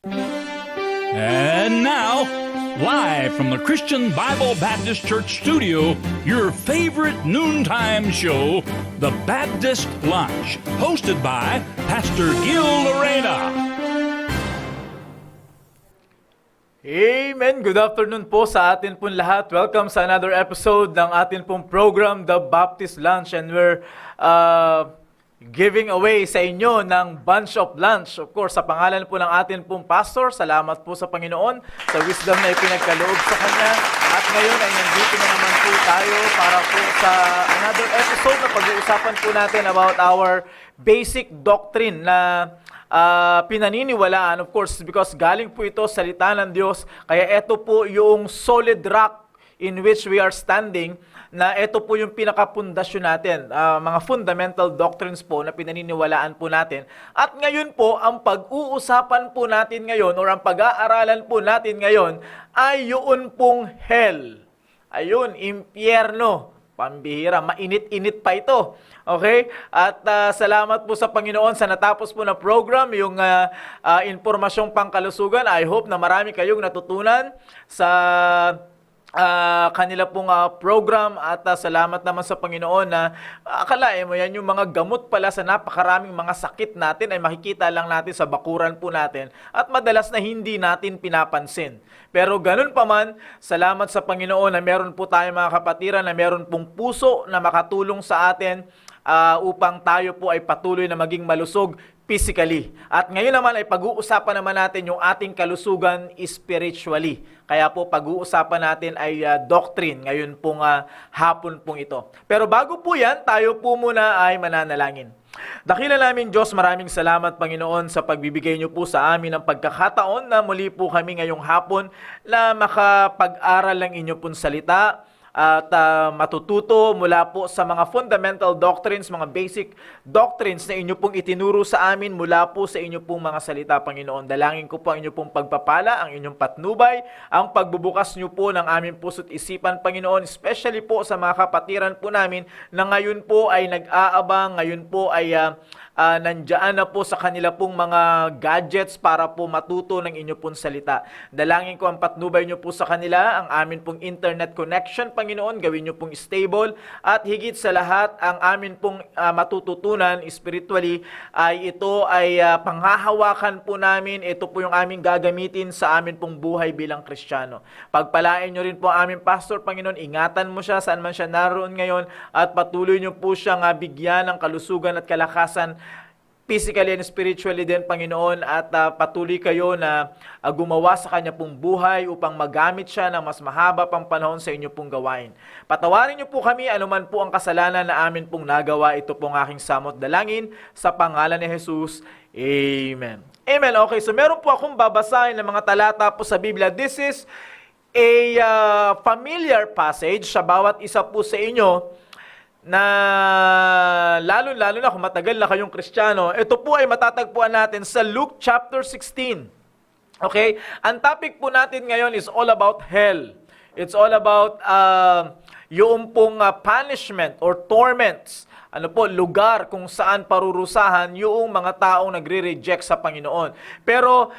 And now, live from the Christian Bible Baptist Church studio, your favorite noontime show, The Baptist Lunch, hosted by Pastor Gil Lorena. Amen! Good afternoon po sa atin pong lahat. Welcome sa another episode ng atin pong program, The Baptist Lunch. And we're giving away sa inyo ng bunch of lunch. Of course, sa pangalan po ng atin pong pastor, salamat po sa Panginoon sa wisdom na ipinagkaloob sa Kanya. At ngayon ay nandito na naman po tayo para po sa another episode na pag-uusapan po natin about our basic doctrine na pinaniniwalaan, of course, because galing po ito sa salita ng Diyos. Kaya ito po yung solid rock in which we are standing, na ito po yung pinakapundasyon natin, mga fundamental doctrines po na pinaniniwalaan po natin. At ngayon po, ang pag-uusapan po natin ngayon or ang pag-aaralan po natin ngayon ay yun pong hell. Ayun, impyerno. Pambihira, mainit-init pa ito. Okay? At salamat po sa Panginoon sa natapos po na program, yung impormasyong pangkalusugan. I hope na marami kayong natutunan sa kanila pong program at salamat naman sa Panginoon na akalain mo yan, yung mga gamot pala sa napakaraming mga sakit natin ay makikita lang natin sa bakuran po natin at madalas na hindi natin pinapansin. Pero ganun pa man, salamat sa Panginoon na meron po tayong mga kapatiran na meron pong puso na makatulong sa atin upang tayo po ay patuloy na maging malusog physically. At ngayon naman ay pag-uusapan naman natin yung ating kalusugan spiritually. Kaya po pag-uusapan natin ay doctrine ngayon pong hapon pong ito. Pero bago po yan, tayo po muna ay mananalangin. Dakila namin Diyos, maraming salamat Panginoon sa pagbibigay niyo po sa amin ng pagkakataon na muli po kami ngayong hapon na makapag-aral ng inyo pong salita at matututo mula po sa mga fundamental doctrines, mga basic doctrines na inyo pong itinuro sa amin mula po sa inyo pong mga salita, Panginoon. Dalangin ko po ang inyo pong pagpapala, ang inyong patnubay, ang pagbubukas nyo po ng aming puso't isipan, Panginoon, especially po sa mga kapatiran po namin na ngayon po ay nag-aabang, ngayon po ay nandiyan na po sa kanila pong mga gadgets para po matuto ng inyo pong salita. Dalangin ko ang patnubay nyo po sa kanila, ang amin pong internet connection, Panginoon, gawin nyo pong stable, at higit sa lahat, ang amin pong matututunan spiritually ay ito ay panghahawakan po namin, ito po yung aming gagamitin sa amin pong buhay bilang Kristiyano. Pagpalain nyo rin po ang aming pastor, Panginoon, ingatan mo siya saan man siya naroon ngayon, at patuloy nyo po siyang bigyan ng kalusugan at kalakasan physically and spiritually din, Panginoon, at patuloy kayo na gumawa sa kanya pong buhay upang magamit siya ng mas mahaba pang panahon sa inyo pong gawain. Patawarin niyo po kami anuman po ang kasalanan na amin pong nagawa. Ito pong aking samot dalangin sa pangalan ni Jesus. Amen. Amen. Okay, so meron po akong babasahin ng mga talata po sa Biblia. This is a familiar passage sa bawat isa po sa inyo, na lalo-lalo na kung matagal na kayong Kristiyano. Ito po ay matatagpuan natin sa Luke chapter 16. Okay? Ang topic po natin ngayon is all about hell. It's all about yung pong punishment or torments. Ano po, lugar kung saan parurusahan yung mga taong nagre-reject sa Panginoon. Pero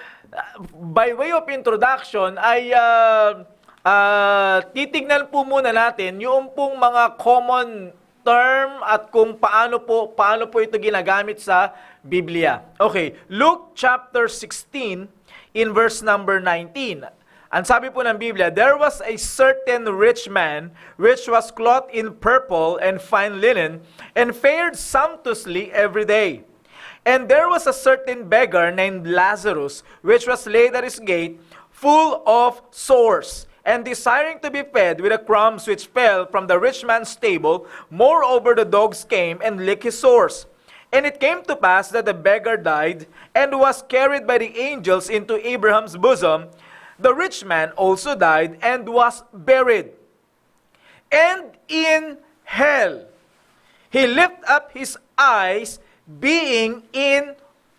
by way of introduction ay titignan po muna natin yung pong mga common term at kung paano po ito ginagamit sa Biblia. Okay, Luke chapter 16 in verse number 19. Ang sabi po ng Biblia, there was a certain rich man which was clothed in purple and fine linen and fared sumptuously every day. And there was a certain beggar named Lazarus which was laid at his gate, full of sores, and desiring to be fed with the crumbs which fell from the rich man's table. Moreover, the dogs came and licked his sores. And it came to pass that the beggar died, and was carried by the angels into Abraham's bosom. The rich man also died, and was buried. And in hell he lifted up his eyes, being in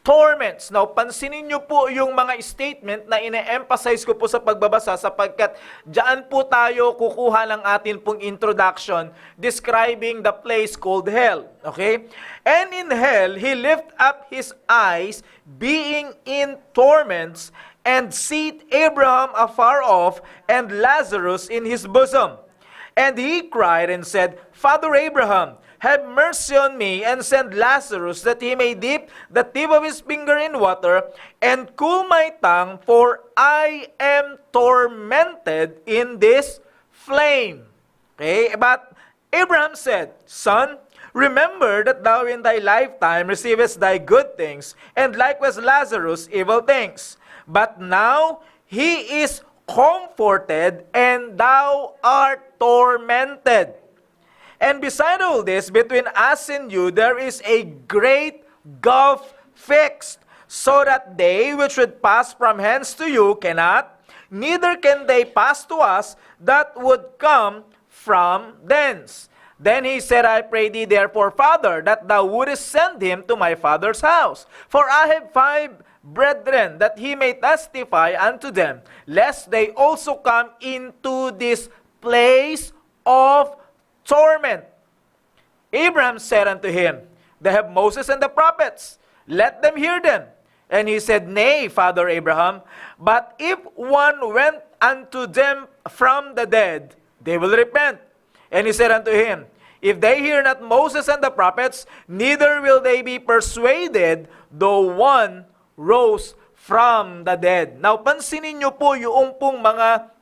torments. Now, pansinin nyo po yung mga statement na ine-emphasize ko po sa pagbabasa sapagkat dyan po tayo kukuha ng atin pong introduction describing the place called hell. Okay? And in hell, he lift up his eyes, being in torments, and seat Abraham afar off, and Lazarus in his bosom. And he cried and said, Father Abraham, have mercy on me, and send Lazarus, that he may dip the tip of his finger in water, and cool my tongue, for I am tormented in this flame. Okay, but Abraham said, Son, remember that thou in thy lifetime receivest thy good things, and likewise Lazarus evil things. But now he is comforted, and thou art tormented. And beside all this, between us and you, there is a great gulf fixed, so that they which would pass from hence to you cannot, neither can they pass to us that would come from thence. Then he said, I pray thee therefore, Father, that thou wouldest send him to my father's house. For I have 5 brethren, that he may testify unto them, lest they also come into this place of torment. Abraham said unto him, They have Moses and the prophets, let them hear them. And he said, Nay, Father Abraham, but if one went unto them from the dead, they will repent. And he said unto him, If they hear not Moses and the prophets, neither will they be persuaded, though one rose from the dead. Now, pansinin nyo po yung pong mga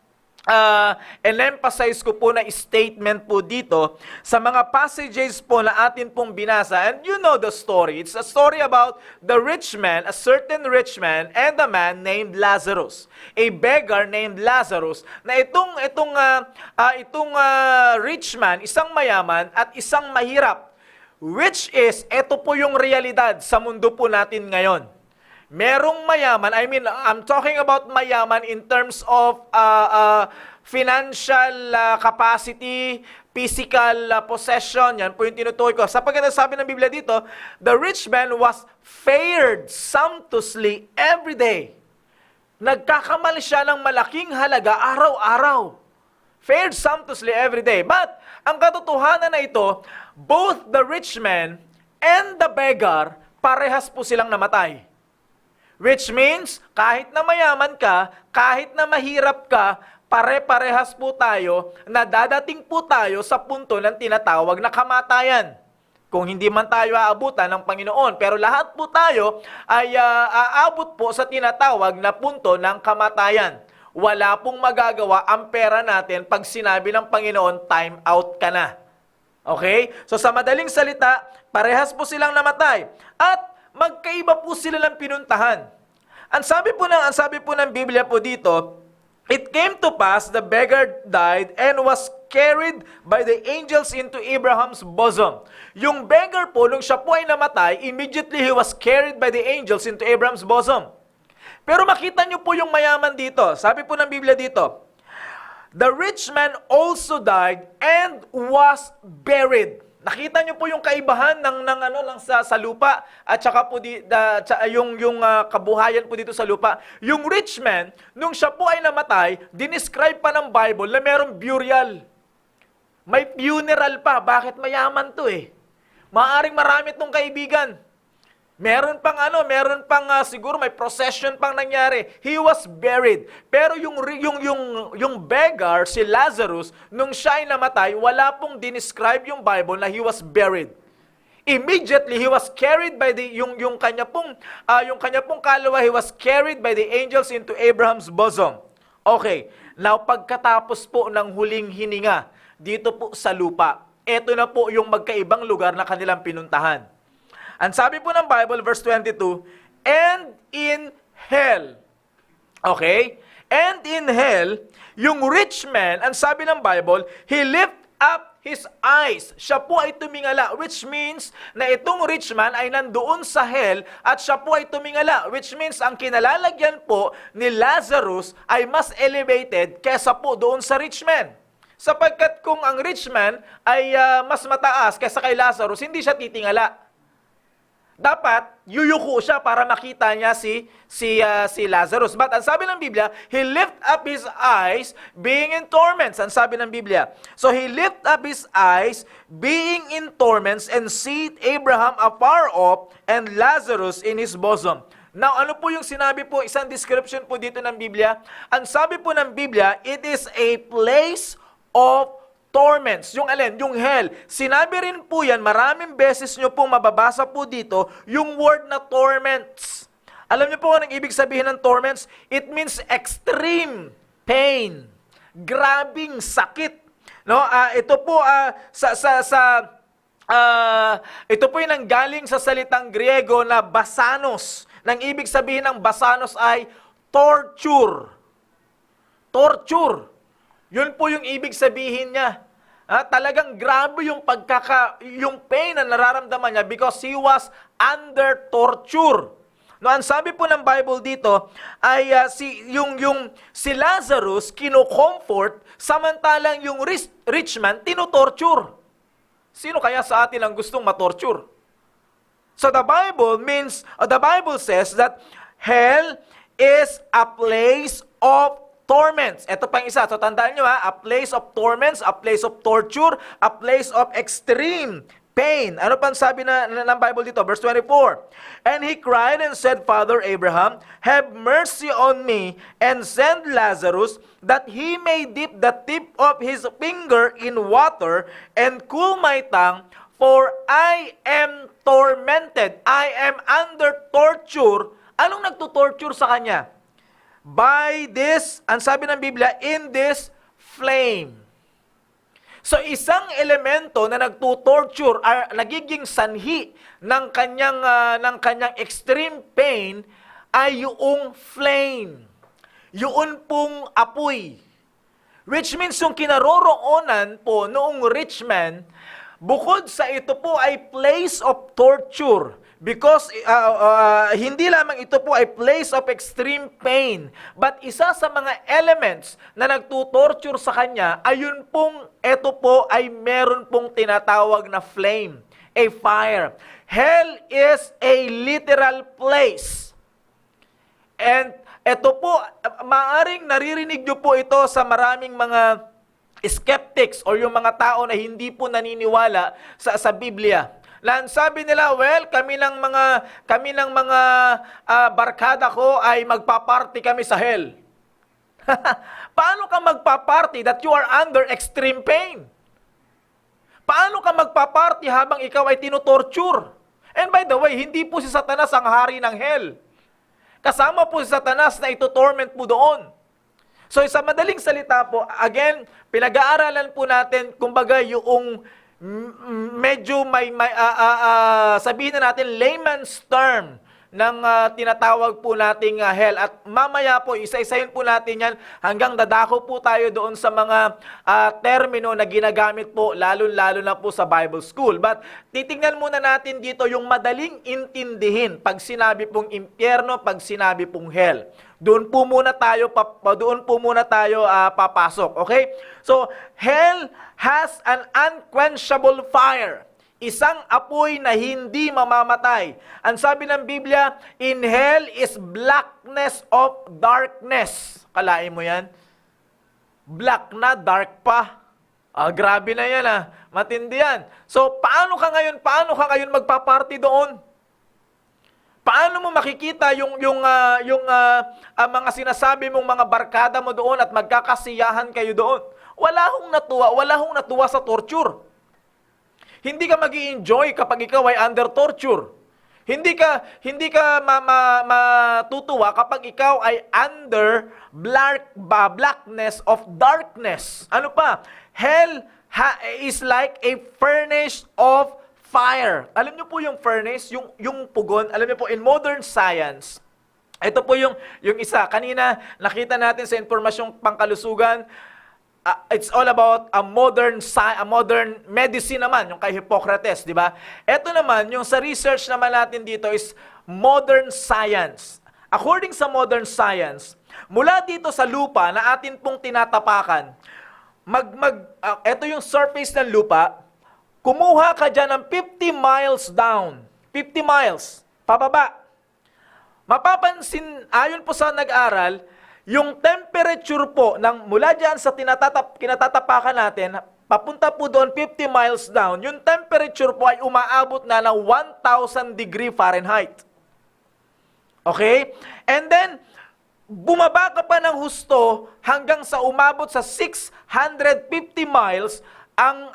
in-emphasize ko po na statement po dito sa mga passages po na atin pong binasa. And you know the story. It's a story about the rich man, a certain rich man, and a man named Lazarus. A beggar named Lazarus, na itong rich man, isang mayaman at isang mahirap. Which is, ito po yung realidad sa mundo po natin ngayon. Merong mayaman, I'm talking about mayaman in terms of financial capacity, physical possession, yan po yung tinutukoy ko. Sapagkat sabi ng Biblia dito, the rich man was fared sumptuously every day. Nagkakamal siya ng malaking halaga araw-araw. Fared sumptuously every day. But, ang katotohanan na ito, both the rich man and the beggar, parehas po silang namatay. Which means, kahit na mayaman ka, kahit na mahirap ka, pare-parehas po tayo na dadating po tayo sa punto ng tinatawag na kamatayan. Kung hindi man tayo aabutan ng Panginoon. Pero lahat po tayo ay aabot po sa tinatawag na punto ng kamatayan. Wala pong magagawa ang pera natin pag sinabi ng Panginoon, time out ka na. Okay? So sa madaling salita, parehas po silang namatay. At magkaiba po sila ng pinuntahan. Ang sabi po ng Biblia po dito, it came to pass, the beggar died and was carried by the angels into Abraham's bosom. Yung beggar po, nung siya po ay namatay, immediately he was carried by the angels into Abraham's bosom. Pero makita niyo po yung mayaman dito. Sabi po ng Biblia dito, the rich man also died and was buried. Nakita niyo po yung kaibahan ng sa lupa at saka po yung kabuhayan po dito sa lupa. Yung rich man, nung siya po ay namatay, dinescribe pa ng Bible na merong burial. May funeral pa. Bakit mayaman to eh? Maaring marami tong kaibigan. Meron pang siguro may procession pang nangyari. He was buried. Pero yung beggar, si Lazarus, nung siya ay namatay, wala pong dinescribe yung Bible na he was buried. Immediately he was carried by yung kanya pong kaluluwa, he was carried by the angels into Abraham's bosom. Okay. Now pagkatapos po ng huling hininga dito po sa lupa, ito na po yung magkaibang lugar na kanilang pinuntahan. Ang sabi po ng Bible, verse 22, and in hell. Okay? And in hell, yung rich man, ang sabi ng Bible, he lift up his eyes. Siya po ay tumingala, which means na itong rich man ay nandoon sa hell at siya po ay tumingala, which means ang kinalalagyan po ni Lazarus ay mas elevated kesa po doon sa rich man. Sapagkat kung ang rich man ay mas mataas kesa kay Lazarus, hindi siya titingala. Dapat, yuyuko siya para makita niya si Lazarus. But ang sabi ng Biblia, he lift up his eyes being in torments. Ang sabi ng Biblia. So he lift up his eyes being in torments and see Abraham afar off and Lazarus in his bosom. Now, ano po yung sinabi po, isang description po dito ng Biblia? Ang sabi po ng Biblia, it is a place of torments. Yung alin? Yung hell. Sinabi rin po yan, maraming beses nyo pong mababasa po dito, yung word na torments. Alam niyo po anong ibig sabihin ng torments? It means extreme pain. Grabing sakit. No, ito po ito po yung nanggaling sa salitang Griego na basanos. Nang ibig sabihin ng basanos ay torture. Torture. Yun po yung ibig sabihin niya. Talagang grabe yung yung pain na nararamdaman niya because he was under torture. No, ang sabi po ng Bible dito ay si Lazarus kino-comfort samantalang yung rich man tino-torture. Sino kaya sa atin ang gustong matorture? So the Bible says that hell is a place of torments. Ito pang isa. So tandaan nyo a place of torments, a place of torture, a place of extreme pain. Ano pang sabi ng Bible dito? Verse 24. And he cried and said, Father Abraham, have mercy on me and send Lazarus that he may dip the tip of his finger in water and cool my tongue, for I am tormented. I am under torture. Anong nagtutorture sa kanya? By this, ang sabi ng Biblia, in this flame. So isang elemento na nagtutorture, nagiging sanhi ng kanyang extreme pain ay yung flame. Yun pong apoy. Which means yung kinaroroonan po noong rich man, bukod sa ito po ay place of torture. Because hindi lamang ito po ay place of extreme pain, but isa sa mga elements na nagtutorture sa kanya, ayun pong ito po ay meron pong tinatawag na flame, a fire. Hell is a literal place. And ito po, maaring naririnig nyo po ito sa maraming mga skeptics or yung mga tao na hindi po naniniwala sa Biblia. Sabi nila, well, kami ng mga barkada ko ay magpaparty kami sa hell. Paano ka magpaparty that you are under extreme pain? Paano ka magpaparty habang ikaw ay tinutorture? And by the way, hindi po si Satanas ang hari ng hell. Kasama po si Satanas na ito-torment po doon. So sa madaling salita po, again, pinag-aaralan po natin, kumbaga yung medyo sabihin na natin layman's term ng tinatawag po nating hell. At mamaya po, isa-isahin po natin yan hanggang dadako po tayo doon sa mga termino na ginagamit po, lalo-lalo na po sa Bible School. But titingnan muna natin dito yung madaling intindihin pag sinabi pong impyerno, pag sinabi pong hell. Doon po muna tayo papasok. Okay? So, hell has an unquenchable fire. Isang apoy na hindi mamamatay. Ang sabi ng Biblia, in hell is blackness of darkness. Kalain mo yan? Black na, dark pa. Grabe na yan Matindi yan. So, paano ka ngayon magpaparty doon? Paano mo makikita yung mga sinasabi mong mga barkada mo doon at magkakasiyahan kayo doon? Wala hong natuwa sa torture. Hindi ka magi-enjoy kapag ikaw ay under torture. Hindi ka matutuwa kapag ikaw ay under blackness of darkness. Ano pa? Hell is like a furnace of fire. Alam niyo po yung furnace, yung pugon, alam niyo po in modern science, ito po yung isa. Kanina nakita natin sa impormasyong pangkalusugan, it's all about a modern medicine naman, yung kay Hippocrates, di ba? Ito naman, yung sa research naman natin dito is modern science. According sa modern science, mula dito sa lupa na atin pong tinatapakan, ito yung surface ng lupa, kumuha ka dyan ng 50 miles down, 50 miles, pababa. Mapapansin, ayon po sa nag-aral, yung temperature po ng mula dyan sa kinatatapakan natin, papunta po doon 50 miles down, yung temperature po ay umaabot na ng 1,000 degree Fahrenheit. Okay? And then, bumaba ka pa ng husto hanggang sa umabot sa 650 miles, ang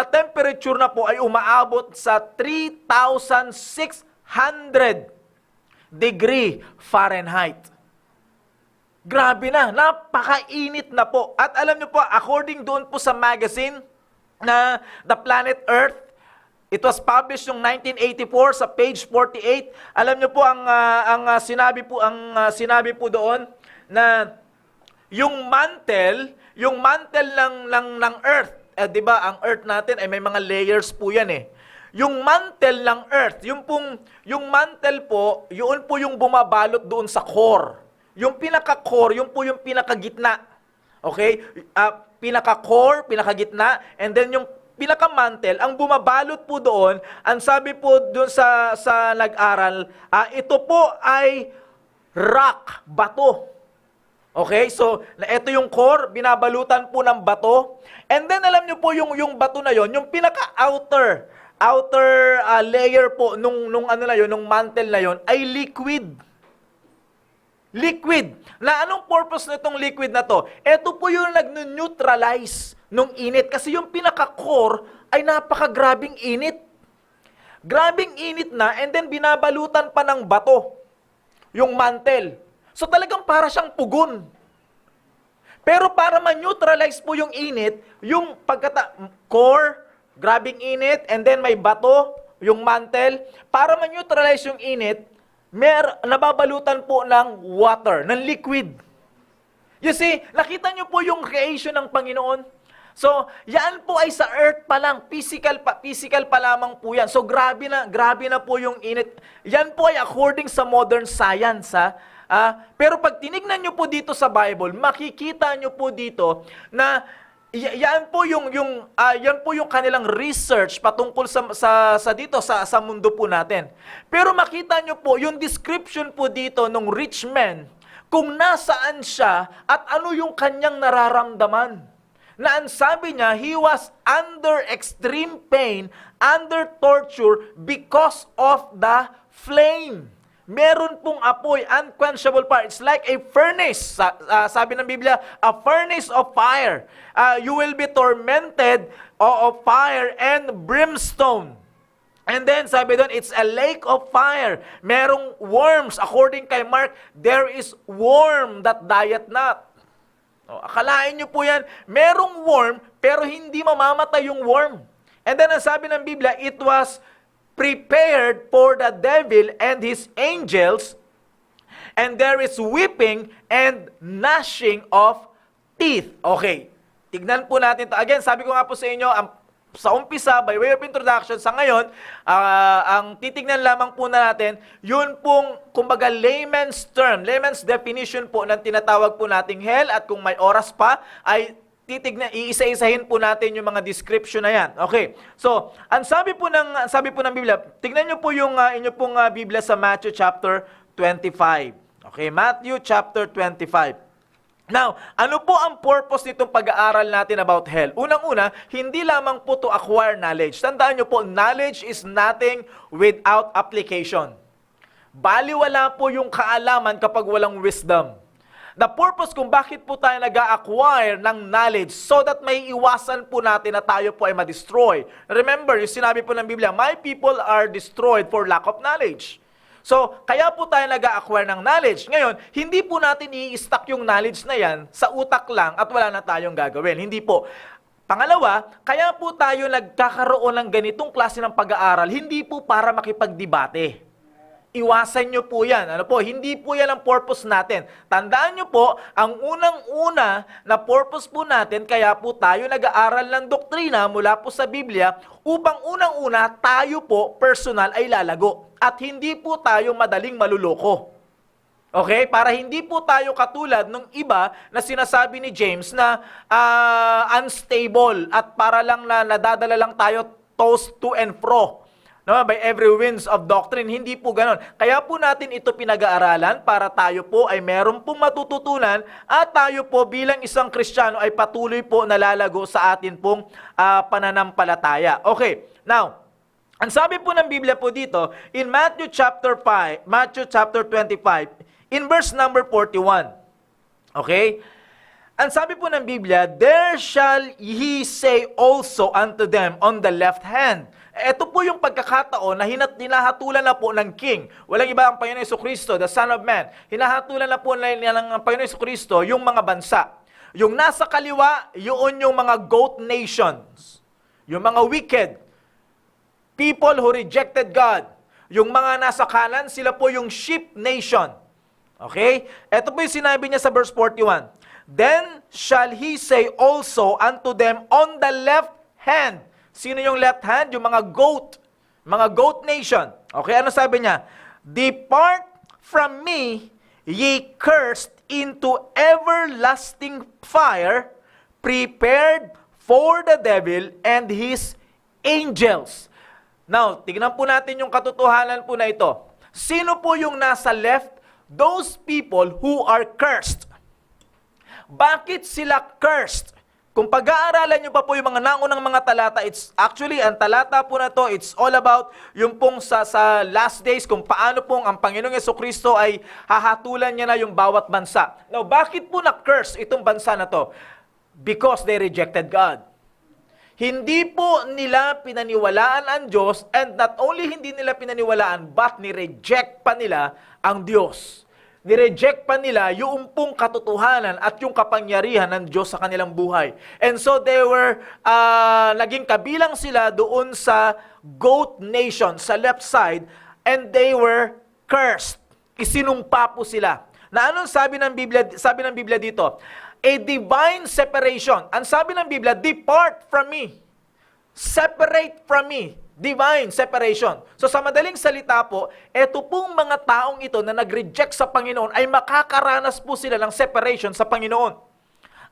temperature na po ay umaabot sa 3,600 degree Fahrenheit. Grabe na, napakainit na po. At alam niyo po, according doon po sa magazine na The Planet Earth, it was published noong 1984 sa page 48. Alam niyo po ang sinabi po doon na yung mantle ng Earth, 'di ba? Ang Earth natin ay may mga layers po 'yan eh. Yung mantle ng Earth, yung mantle po, yun po yung bumabalot doon sa core. Yung pinaka-core, yun po yung pinakagitna. Okay? Pinaka-core, pinakagitna, and then yung pinaka-mantle, ang bumabalot po doon, ang sabi po doon sa nag-aral, ito po ay rock, bato. Okay? So, ito yung core, binabalutan po ng bato. And then, alam nyo po yung bato na yon, yung pinaka-outer layer po nung mantle na yon ay liquid. Liquid. Na anong purpose nitong liquid na to? Ito po yung nag-neutralize nung init. Kasi yung pinaka-core ay napakagrabing init. Grabing init na, and then binabalutan pa ng bato yung mantle. So talagang para siyang pugon. Pero para ma-neutralize po yung init, yung core, grabing init, and then may bato, yung mantle, para ma-neutralize yung init, nababalutan po ng water, ng liquid. You see, nakita nyo po yung creation ng Panginoon? So, yan po ay sa earth pa lang, physical pa lamang po yan. So, grabe na po yung init. Yan po ay according sa modern science, ha? Pero pag tinignan nyo po dito sa Bible, makikita nyo po dito na yan po yung kanilang research patungkol sa mundo po natin. Pero makita nyo po yung description po dito ng rich man, kung nasaan siya at ano yung kanyang nararamdaman. Na ang sabi niya, he was under extreme pain, under torture because of the flame. Meron pong apoy, unquenchable fire. It's like a furnace. Sabi ng Biblia, a furnace of fire. You will be tormented of fire and brimstone. And then, sabi doon, it's a lake of fire. Merong worms. According kay Mark, there is worm that diet not. Akalain nyo po yan, merong worm, pero hindi mamamatay yung worm. And then, ang sabi ng Biblia, it was prepared for the devil and his angels, and there is weeping and gnashing of teeth. Okay, tignan po natin to. Again, sabi ko nga po sa inyo, sa umpisa, by way of introduction, sa ngayon, ang titignan lamang po natin, yun pong, kumbaga, layman's term, layman's definition po ng tinatawag po nating hell, at kung may oras pa, ay iisa-isahin po natin yung mga description na yan. Okay. So, ang sabi po ng Biblia, tignan niyo po yung inyo pong Biblia sa Matthew chapter 25. Okay, Matthew chapter 25. Now, ano po ang purpose nitong pag-aaral natin about hell? Unang-una, hindi lamang po to acquire knowledge. Tandaan niyo po, knowledge is nothing without application. Baliwala po yung kaalaman kapag walang wisdom. The purpose kung bakit po tayo nag-acquire ng knowledge so that may iwasan po natin na tayo po ay ma-destroy. Remember, yung sinabi po ng Biblia, my people are destroyed for lack of knowledge. So, kaya po tayo nag-acquire ng knowledge. Ngayon, hindi po natin i-stack yung knowledge na yan sa utak lang at wala na tayong gagawin. Hindi po. Pangalawa, kaya po tayo nagkakaroon ng ganitong klase ng pag-aaral, hindi po para makipagdebate. Iwasan nyo po yan. Hindi po yan ang purpose natin. Tandaan nyo po, ang unang-una na purpose po natin, kaya po tayo nag-aaral ng doktrina mula po sa Biblia, upang unang-una tayo po personal ay lalago. At hindi po tayo madaling maluloko. Okay? Para hindi po tayo katulad ng iba na sinasabi ni James na unstable at para lang na nadadala lang tayo tossed to and fro. No, by every winds of doctrine, hindi po ganon. Kaya po natin ito pinag-aaralan para tayo po ay meron pong matututunan at tayo po bilang isang Kristiyano ay patuloy po nalalago sa atin pong pananampalataya. Okay, now, Ang sabi po ng Biblia po dito, in Matthew chapter 25, in verse number 41. Okay? Ang sabi po ng Biblia, there shall he say also unto them on the left hand. Ito po yung pagkakataon na hinahatulan na po ng king. Walang iba ang Panginoon Jesucristo, the Son of Man. Hinahatulan na po ng Panginoon Jesucristo yung mga bansa. Yung nasa kaliwa, yun yung mga goat nations. Yung mga wicked. People who rejected God. Yung mga nasa kanan, sila po yung sheep nation. Okay? Ito po yung sinabi niya sa verse 41. Then shall he say also unto them on the left hand. Sino yung left hand? Yung mga goat nation. Okay, ano sabi niya? Depart from me, ye cursed, into everlasting fire, prepared for the devil and his angels. Now, tignan po natin yung katotohanan po na ito. Sino po yung nasa left? Those people who are cursed. Bakit sila cursed? Kung pag-aaralan nyo pa po yung mga naunang mga talata, it's actually, ang talata po na to, it's all about yung pong sa last days, kung paano pong ang Panginoong Jesucristo ay hahatulan niya na yung bawat bansa. Now, bakit po na-curse itong bansa na to? Because they rejected God. Hindi po nila pinaniwalaan ang Diyos, and not only hindi nila pinaniwalaan, but ni-reject pa nila ang Diyos. Ni-reject pa nila yung pong katotohanan at yung kapangyarihan ng Diyos sa kanilang buhay. And so they were, naging kabilang sila doon sa goat nation, sa left side, and they were cursed. Isinumpa po sila. Na anong sabi ng Biblia dito? A divine separation. Ang sabi ng Biblia, depart from me. Separate from me. Divine separation. So sa madaling salita po, eto pong mga taong ito na nag-reject sa Panginoon ay makakaranas po sila ng separation sa Panginoon.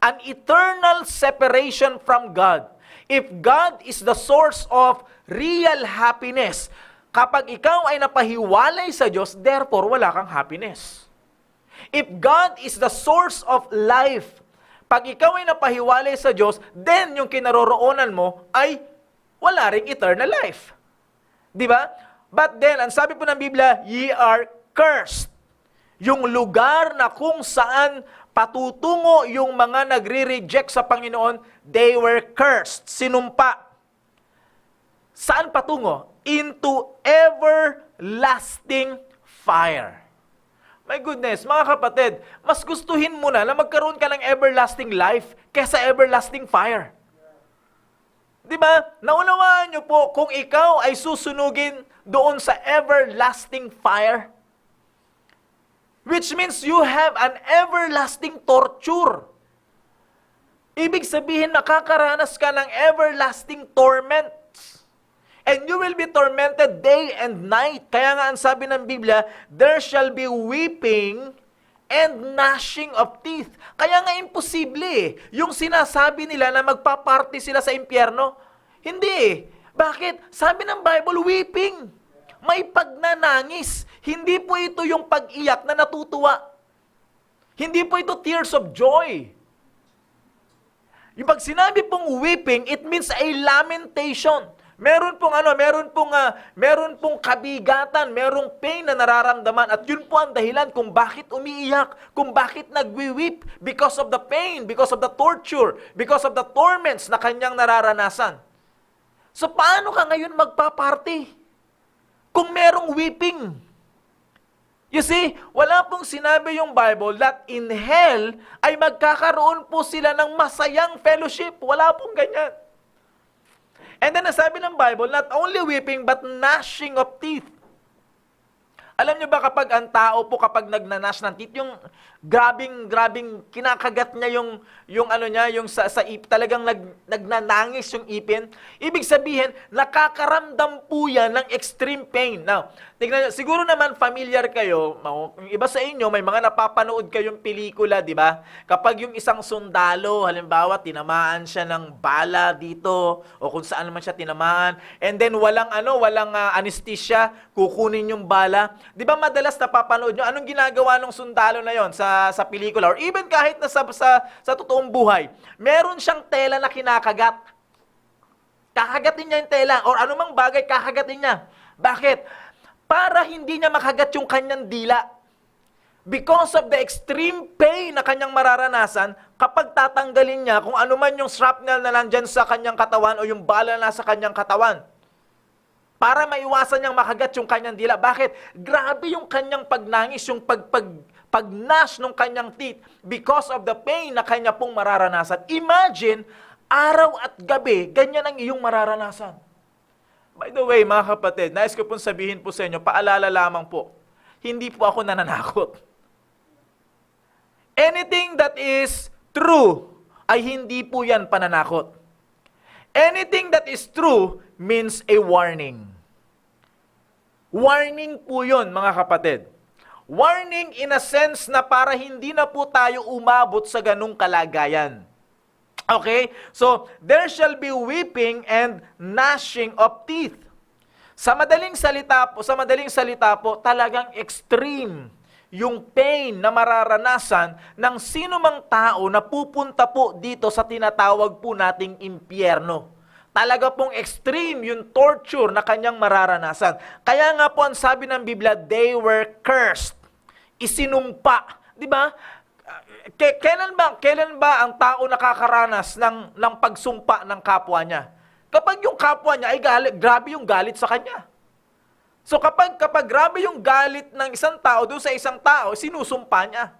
An eternal separation from God. If God is the source of real happiness, kapag ikaw ay napahiwalay sa Diyos, therefore wala kang happiness. If God is the source of life, pag ikaw ay napahiwalay sa Diyos, then yung kinaroroonan mo ay wala ring eternal life. Di ba? But then, ang sabi po ng Biblia, ye are cursed. Yung lugar na kung saan patutungo yung mga nagre-reject sa Panginoon, they were cursed. Sinumpa. Saan patungo? Into everlasting fire. My goodness, mga kapatid, mas gustuhin mo na magkaroon ka ng everlasting life kaysa everlasting fire. Di ba? Naunawaan niyo po kung ikaw ay susunugin doon sa everlasting fire, which means you have an everlasting torture. Ibig sabihin, nakakaranas ka ng everlasting torment. And you will be tormented day and night. Kaya nga ang sabi ng Biblia, there shall be weeping and gnashing of teeth. Kaya nga imposible yung sinasabi nila na magpaparty sila sa impyerno. Hindi. Bakit? Sabi ng Bible, weeping. May pagnanangis. Hindi po ito yung pag-iyak na natutuwa. Hindi po ito tears of joy. Yung pag sinabi pong weeping, it means a lamentation. Meron pong kabigatan, merong pain na nararamdaman at yun po ang dahilan kung bakit umiiyak, kung bakit nagwi-weep because of the pain, because of the torture, because of the torments na kanyang nararanasan. So paano ka ngayon magpa-party kung merong weeping? You see, wala pong sinabi yung Bible that in hell ay magkakaroon po sila ng masayang fellowship. Wala pong ganyan. And then nasabi ng Bible, not only weeping, but gnashing of teeth. Alam niyo ba kapag ang tao po, kapag nagnanash ng teeth, yung grabing kinakagat niya yung sa ip, talagang nagnanangis yung ipin. Ibig sabihin, nakakaramdam po yan ng extreme pain. Now, tignan niyo, siguro naman familiar kayo, yung iba sa inyo, may mga napapanood kayong pelikula, di ba? Kapag yung isang sundalo, halimbawa, tinamaan siya ng bala dito, o kung saan naman siya tinamaan, and then walang anesthesia, kukunin yung bala. Di ba madalas napapanood nyo, anong ginagawa ng sundalo na yon sa pelikula, or even kahit na sa totoong buhay, meron siyang tela na kinakagat. Kakagatin niya yung tela or anumang bagay kakagatin niya. Bakit? Para hindi niya makagat yung kanyang dila. Because of the extreme pain na kanyang mararanasan, kapag tatanggalin niya kung ano man yung shrapnel na nandyan sa kanyang katawan o yung bala na sa kanyang katawan, para maiwasan niyang makagat yung kanyang dila. Bakit? Grabe yung kanyang pagnangis, yung pagnash ng kanyang teeth because of the pain na kanya pong mararanasan. Imagine, araw at gabi, ganyan ang iyong mararanasan. By the way, mga kapatid, nais ko pong sabihin po sa inyo, paalala lamang po, hindi po ako nananakot. Anything that is true ay hindi po yan pananakot. Anything that is true means a warning. Warning po yun, mga kapatid. Warning in a sense na para hindi na po tayo umabot sa ganung kalagayan. Okay? So, there shall be weeping and gnashing of teeth. Sa madaling salita po, talagang extreme yung pain na mararanasan ng sino mang tao na pupunta po dito sa tinatawag po nating impyerno. Talaga pong extreme yung torture na kanyang mararanasan. Kaya nga po ang sabi ng Biblia, they were cursed. Isinumpa. Di ba? Kailan ba ang tao nakakaranas ng pagsumpa ng kapwa niya? Kapag yung kapwa niya ay grabe yung galit sa kanya. So kapag grabe yung galit ng isang tao doon sa isang tao, sinusumpa niya.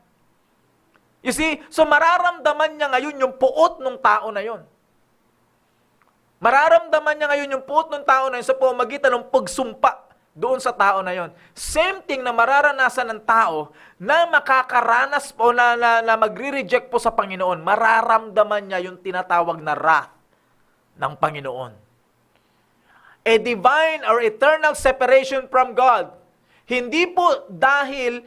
You see? So mararamdaman niya ngayon yung puot ng tao na yon. Mararamdaman niya ngayon yung puot ng tao na yun sa pamamagitan ng pagsumpa doon sa tao na yon. Same thing na mararanasan ng tao na makakaranas po na magre-reject po sa Panginoon. Mararamdaman niya yung tinatawag na wrath ng Panginoon. A divine or eternal separation from God. Hindi po dahil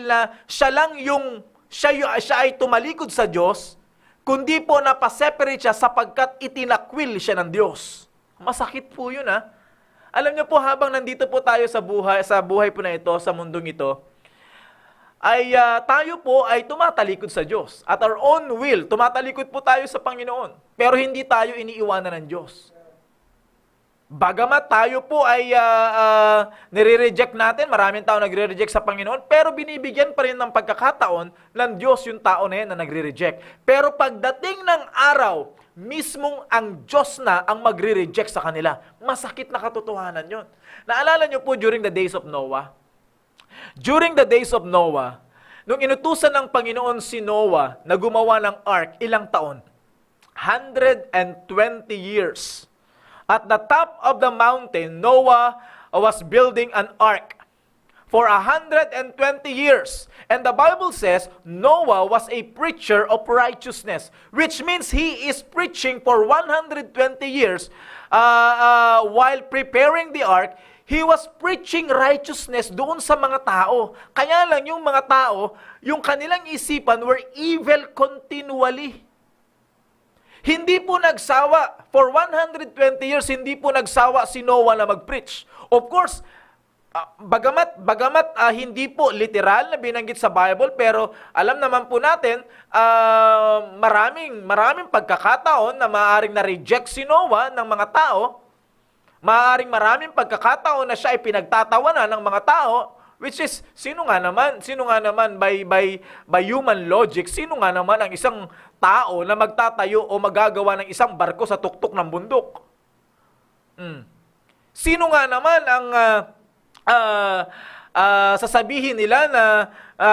na siya ay tumalikod sa Diyos, kundi po napaseparate siya sapagkat itinakwil siya ng Diyos. Masakit po yun, ha? Alam niyo po, habang nandito po tayo sa buhay po na ito, sa mundong ito, ay tayo po ay tumatalikod sa Diyos. At our own will, tumatalikod po tayo sa Panginoon. Pero hindi tayo iniiwanan ng Diyos. Bagamat tayo po ay nire-reject natin, maraming tao nagre-reject sa Panginoon, pero binibigyan pa rin ng pagkakataon ng Diyos yung tao na yan na nagre-reject. Pero pagdating ng araw, mismong ang Diyos na ang magre-reject sa kanila. Masakit na katotohanan yun. Naalala niyo po during the days of Noah? During the days of Noah, nung inutusan ng Panginoon si Noah na gumawa ng ark, ilang taon? 120 years. At the top of the mountain, Noah was building an ark for 120 years. And the Bible says, Noah was a preacher of righteousness, which means he is preaching for 120 years while preparing the ark. He was preaching righteousness doon sa mga tao. Kaya lang yung mga tao, yung kanilang isipan were evil continually. Hindi po nagsawa, for 120 years, hindi po nagsawa si Noah na mag-preach. Of course, bagamat hindi po literal na binanggit sa Bible, pero alam naman po natin, maraming pagkakataon na maaaring na-reject si Noah ng mga tao, maraming pagkakataon na siya ay pinagtatawanan ng mga tao, which is, sino nga naman by human logic, sino nga naman ang isang tao na magtatayo o magagawa ng isang barko sa tuktok ng bundok? Sino nga naman ang sasabihin nila na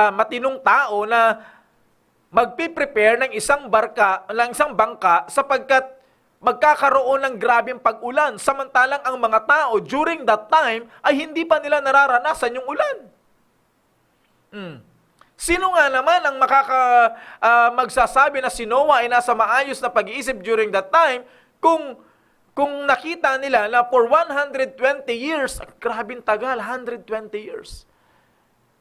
matinong tao na magpiprepare ng isang bangka sapagkat magkakaroon ng grabeng pag-ulan, samantalang ang mga tao during that time ay hindi pa nila nararanasan yung ulan. Sino nga naman ang magsasabi na si Noah ay nasa maayos na pag-iisip during that time kung nakita nila na for 120 years, grabing tagal, 120 years.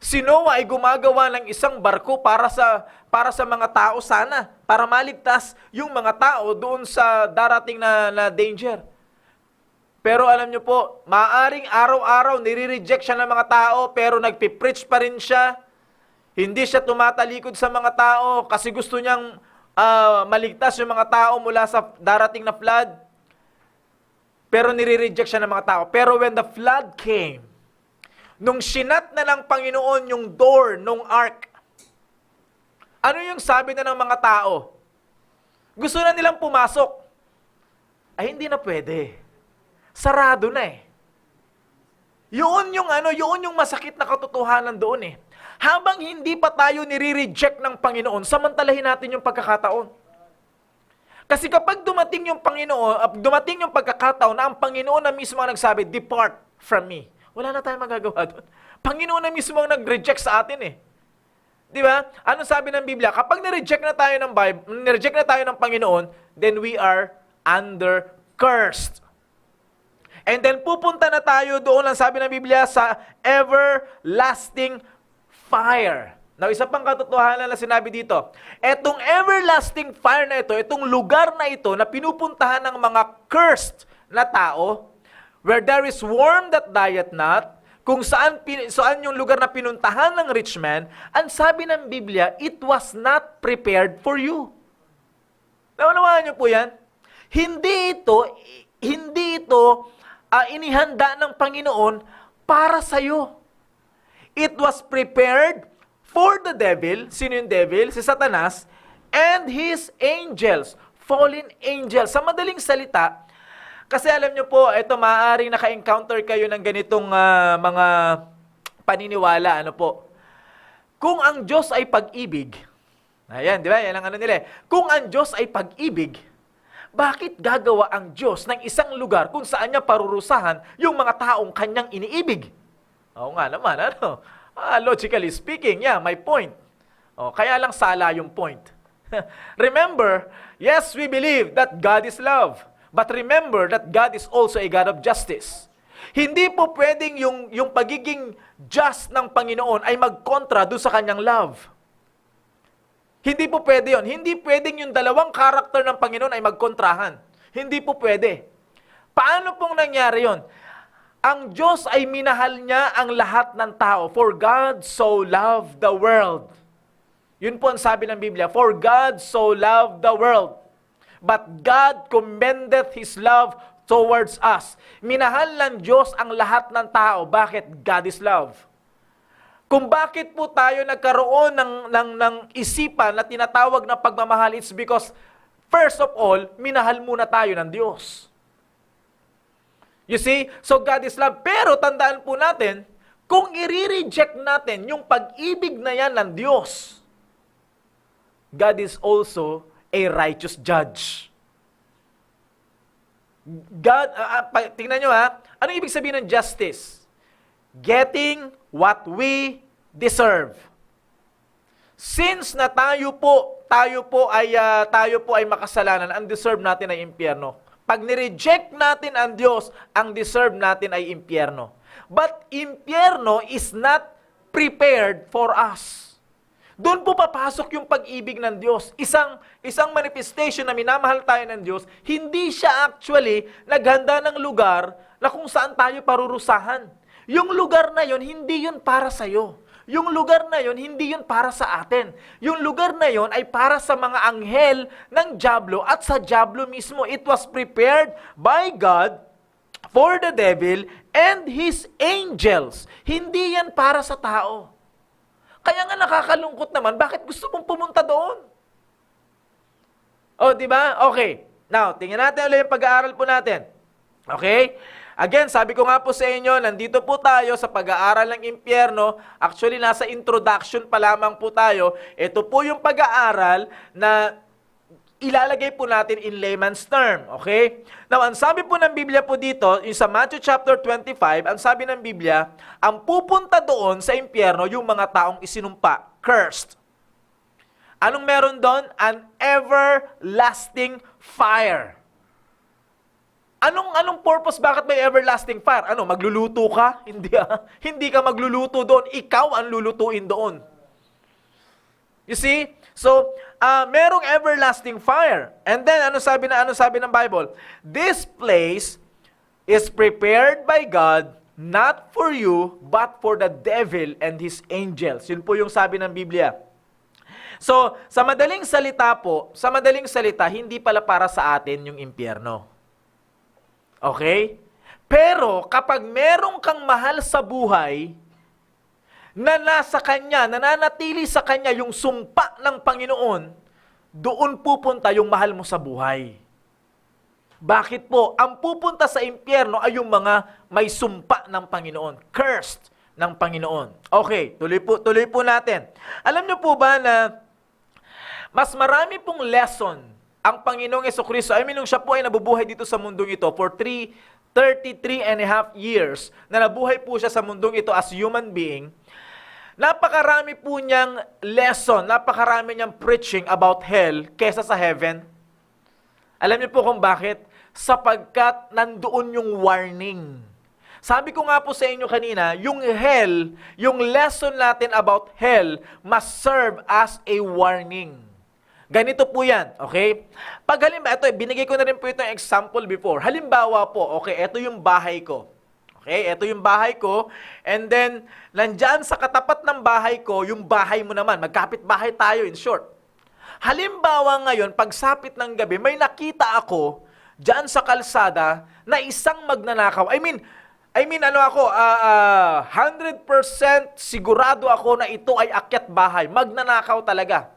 Si Noah ay gumagawa ng isang barko para sa mga tao sana, para maligtas yung mga tao doon sa darating na danger. Pero alam nyo po, maaring araw-araw nire-reject siya ng mga tao, pero nagpipreach pa rin siya. Hindi siya tumatalikod sa mga tao kasi gusto niyang maligtas yung mga tao mula sa darating na flood. pero nire-reject siya ng mga tao. Pero when the flood came, nung sinat na ng Panginoon yung door nung ark, ano yung sabi na ng mga tao? Gusto na nilang pumasok. Ay, hindi na pwede. Sarado na eh. Yun yung masakit na katotohanan doon eh. Habang hindi pa tayo nire-reject ng Panginoon, samantalahin natin yung pagkakataon. Kasi kapag dumating yung Panginoon, dumating yung pagkakataon na ang Panginoon na mismo ang nagsabi, "Depart from me." Wala na tayong magagawa doon. Panginoon na mismo ang nag-reject sa atin eh. Di ba? Ano sabi ng Biblia? Kapag nireject na tayo ng Bible, nireject na tayo ng Panginoon, then we are under cursed. And then pupunta na tayo doon, ang sabi ng Biblia, sa everlasting fire. Now, isa pang katotohanan na sinabi dito, etong everlasting fire na ito, itong lugar na ito na pinupuntahan ng mga cursed na tao, where there is worm that dieth not, kung saan yung lugar na pinuntahan ng rich man, ang sabi ng Biblia, it was not prepared for you. Naunawaan niyo po yan? Hindi ito inihanda ng Panginoon para sa'yo. It was prepared for the devil. Sino yung devil? Si Satanas. And his angels. Fallen angels. Sa madaling salita, kasi alam nyo po, ito maaaring naka-encounter kayo ng ganitong mga paniniwala. Ano po? Kung ang Diyos ay pag-ibig, ayan, di ba? Yan ang ano nila. Kung ang Diyos ay pag-ibig, bakit gagawa ang Diyos ng isang lugar kung saan niya parurusahan yung mga taong kanyang iniibig? Oo nga naman, ano? Logically speaking, yeah, my point. Kaya lang sala yung point. Remember, yes, we believe that God is love. But remember that God is also a God of justice. Hindi po pwedeng yung pagiging just ng Panginoon ay magkontra doon sa kanyang love. Hindi po pwede yun. Hindi pwedeng yung dalawang karakter ng Panginoon ay magkontrahan. Hindi po pwede. Paano pong nangyari yun? Ang Diyos ay minahal niya ang lahat ng tao. For God so loved the world. Yun po ang sabi ng Biblia. For God so loved the world. But God commendeth His love towards us. Minahal ng Diyos ang lahat ng tao. Bakit? God is love. Kung bakit po tayo nagkaroon ng isipan na tinatawag na pagmamahal, it's because, first of all, minahal muna tayo ng Diyos. You see? So God is love. Pero tandaan po natin, kung i-reject natin yung pag-ibig na yan ng Diyos, God is also a righteous judge. God, tingnan nyo ano ibig sabihin ng justice? Getting what we deserve. Since na tayo po ay makasalanan, ang deserve natin ay impyerno. Pag nireject natin ang Diyos, ang deserve natin ay impyerno. But impyerno is not prepared for us. Doon po papasok yung pag-ibig ng Diyos. Isang manifestation na minamahal tayo ng Diyos, hindi siya actually naghanda ng lugar na kung saan tayo parurusahan. Yung lugar na yon, hindi yun para sa'yo. Yung lugar na yon, hindi yun para sa atin. Yung lugar na yon ay para sa mga anghel ng dyablo at sa dyablo mismo. It was prepared by God for the devil and his angels. Hindi yan para sa tao. Kaya nga nakakalungkot naman, bakit gusto mong pumunta doon? Di ba? Okay. Now, tingnan natin ulit yung pag-aaral po natin. Okay? Again, sabi ko nga po sa inyo, nandito po tayo sa pag-aaral ng impyerno. Actually, nasa introduction pa lamang po tayo. Ito po yung pag-aaral na ilalagay po natin in layman's term. Okay? Now, ang sabi po ng Biblia po dito, yung sa Matthew chapter 25, ang sabi ng Biblia, ang pupunta doon sa impyerno, yung mga taong isinumpa, cursed. Anong meron doon? An everlasting fire. Anong purpose? Bakit may everlasting fire? Magluluto ka? Hindi Hindi ka magluluto doon. Ikaw ang lulutuin doon. You see? So, merong everlasting fire. And then, ano sabi ng Bible? This place is prepared by God not for you, but for the devil and his angels. Yun po yung sabi ng Biblia. So, sa madaling salita, hindi pala para sa atin yung impyerno. Okay? Pero kapag merong kang mahal sa buhay, na nasa Kanya, nananatili sa Kanya yung sumpa ng Panginoon, doon pupunta yung mahal mo sa buhay. Bakit po? Ang pupunta sa impyerno ay yung mga may sumpa ng Panginoon. Cursed ng Panginoon. Okay, tuloy po natin. Alam niyo po ba na mas marami pong lesson ang Panginoong Jesucristo, nung siya po ay nabubuhay dito sa mundong ito for 33 and a half years, na nabuhay po siya sa mundong ito as human being, napakarami po niyang lesson, napakarami niyang preaching about hell kesa sa heaven. Alam niyo po kung bakit? Sapagkat nandoon yung warning. Sabi ko nga po sa inyo kanina, yung hell, yung lesson natin about hell must serve as a warning. Ganito po yan, okay? Pag halimbawa, ito, binigay ko na rin po itong example before. Halimbawa po, okay, ito yung bahay ko. Okay, ito yung bahay ko. And then, nandyan sa katapat ng bahay ko, yung bahay mo naman. Magkapit bahay tayo, in short. Halimbawa ngayon, pagsapit ng gabi, may nakita ako dyan sa kalsada na isang magnanakaw. I mean, 100% sigurado ako na ito ay akyat bahay. Magnanakaw talaga.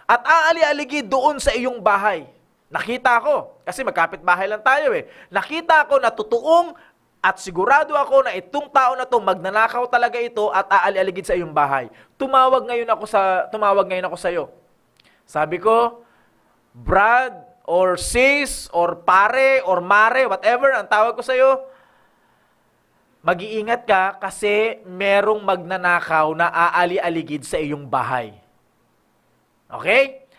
At aali-aligi doon sa iyong bahay. Nakita ko, kasi magkapit bahay lang tayo eh. Nakita ko na totoong at sigurado ako na itong tao na to magnanakaw talaga ito at aali-aligid sa iyong bahay. Tumawag ngayon ako sa iyo. Sabi ko, Brad or sis or pare or mare, whatever ang tawag ko sa iyo, mag-iingat ka kasi merong magnanakaw na aali-aligid sa iyong bahay. Okay?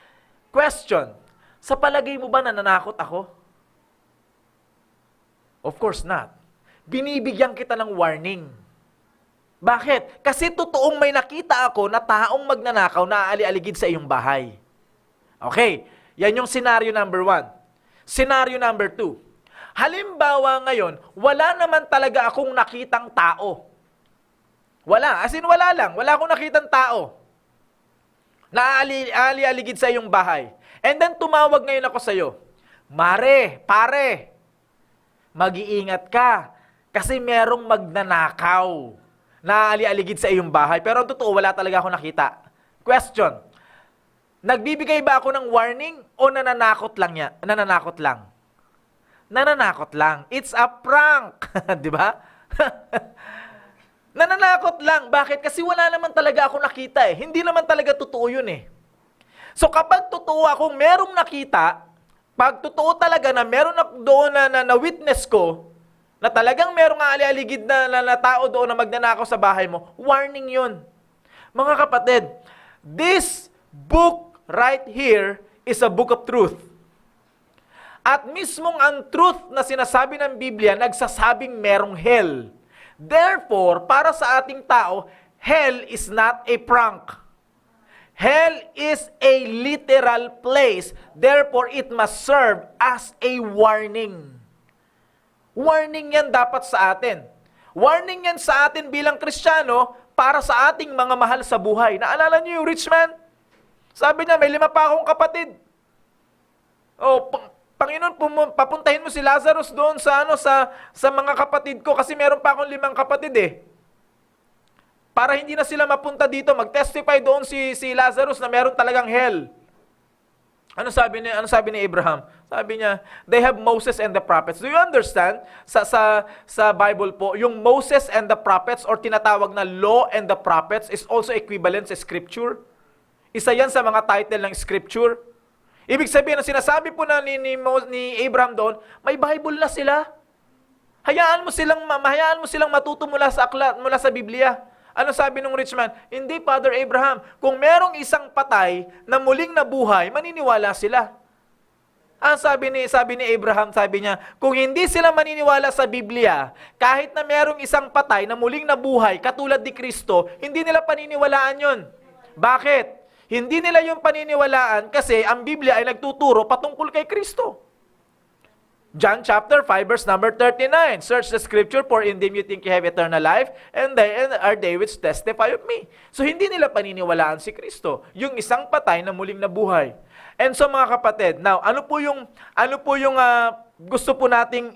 Question. Sa palagay mo ba nananakot ako? Of course not. Binibigyan kita ng warning. Bakit? Kasi totoong may nakita ako na taong magnanakaw na aali-aligid sa iyong bahay. Okay, yan yung scenario number 1. Scenario number 2. Halimbawa ngayon, wala naman talaga akong nakitang tao. Wala, as in wala lang. Wala akong nakitang tao na aali-aligid sa iyong bahay. And then tumawag ngayon ako sa iyo, Mare, pare, mag-iingat ka kasi merong magnanakaw na aali-aligid sa iyong bahay. Pero totoo, wala talaga akong nakita. Question. Nagbibigay ba ako ng warning o nananakot lang niya? Nananakot lang. Nananakot lang. It's a prank. Di ba? Nananakot lang. Bakit? Kasi wala naman talaga ako nakita eh. Hindi naman talaga totoo yun eh. So kapag totoo akong merong nakita, pag totoo talaga na meron doon na witness ko, na talagang merong aali-aligid na tao doon na magnanakaw sa bahay mo, warning yun. Mga kapatid, this book right here is a book of truth. At mismong ang truth na sinasabi ng Biblia, nagsasabing merong hell. Therefore, para sa ating tao, hell is not a prank. Hell is a literal place. Therefore, it must serve as a warning. Warning yan dapat sa atin. Warning yan sa atin bilang Kristiyano para sa ating mga mahal sa buhay. Naalala niyo yung rich man? Sabi niya, may 5 pa akong kapatid. Oh, Panginoon, papuntahin mo si Lazarus doon sa mga kapatid ko kasi meron pa akong 5 kapatid eh. Para hindi na sila mapunta dito, mag-testify doon si Lazarus na meron talagang hell. Ano sabi ni Abraham? Sabi niya, they have Moses and the prophets. Do you understand? Sa Bible po, yung Moses and the prophets or tinatawag na law and the prophets is also equivalent sa scripture. Isa yan sa mga title ng scripture. Ibig sabihin, ang sinasabi po na ni Abraham doon, may Bible na sila. Hayaan mo silang matuto mula sa aklat, mula sa Biblia. Ano sabi ng rich man? Hindi, Father Abraham. Kung merong isang patay na muling nabuhay, maniniwala sila. Sabi ni Abraham, sabi niya, kung hindi sila maniniwala sa Biblia, kahit na merong isang patay na muling nabuhay, katulad ni Kristo, hindi nila paniniwalaan yon. Bakit? Hindi nila yung paniniwalaan kasi ang Biblia ay nagtuturo patungkol kay Kristo. John chapter 5 verse number 39. Search the scripture, for in them you think you have eternal life, and they are they which testify of me. So hindi nila paniniwalaan si Kristo, yung isang patay na muling nabuhay. And so mga kapatid, now ano po yung gusto po nating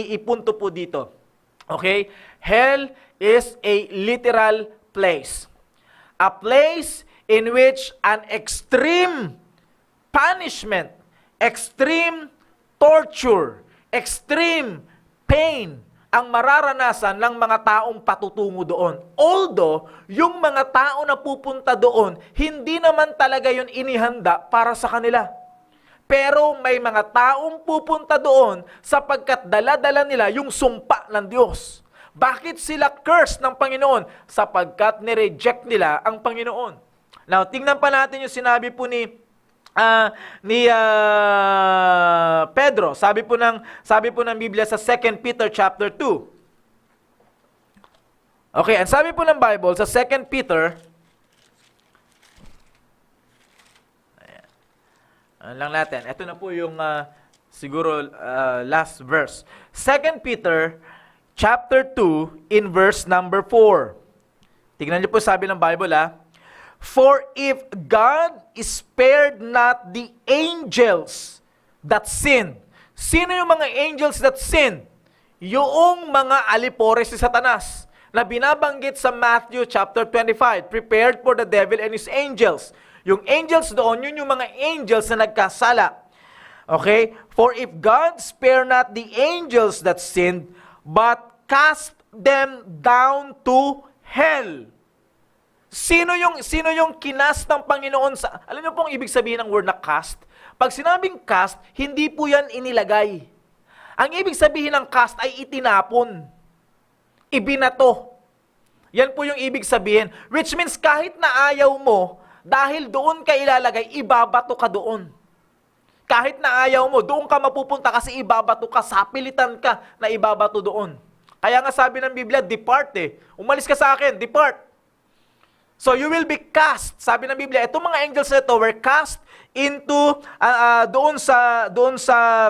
ipunto po dito? Okay? Hell is a literal place. A place in which an extreme punishment, extreme torture, extreme pain ang mararanasan ng mga taong patutungo doon. Although, yung mga tao na pupunta doon, hindi naman talaga yun inihanda para sa kanila. Pero may mga taong pupunta doon sapagkat dala-dala nila yung sumpa ng Diyos. Bakit sila cursed ng Panginoon? Sapagkat nireject nila ang Panginoon. Now, tingnan pa natin yung sinabi po ni Pedro. Sabi po ng Biblia sa 2 Peter chapter 2. Okay, ang sabi po ng Bible sa 2 Peter, lang natin. Ito na po yung siguro last verse. 2 Peter chapter 2 in verse number 4. Tignan niyo po sabi ng Bible For if God spared not the angels that sinned. Sino yung mga angels that sinned? Yung mga alipores si Satanas na binabanggit sa Matthew chapter 25. Prepared for the devil and his angels. Yung angels doon, yun yung mga angels na nagkasala. Okay? For if God spare not the angels that sinned, but cast them down to hell. Sino yung kinas ng Panginoon sa... Alam niyo pong ibig sabihin ng word na cast? Pag sinabing cast, hindi po yan inilagay. Ang ibig sabihin ng cast ay itinapon. Ibinato. Yan po yung ibig sabihin. Which means kahit na ayaw mo, dahil doon ka ilalagay, ibabato ka doon. Kahit na ayaw mo, doon ka mapupunta kasi ibabato ka, sapilitan ka na ibabato doon. Kaya nga sabi ng Biblia, depart Umalis ka sa akin, depart. So you will be cast. Sabi ng Biblia, itong mga angels na ito were cast into doon sa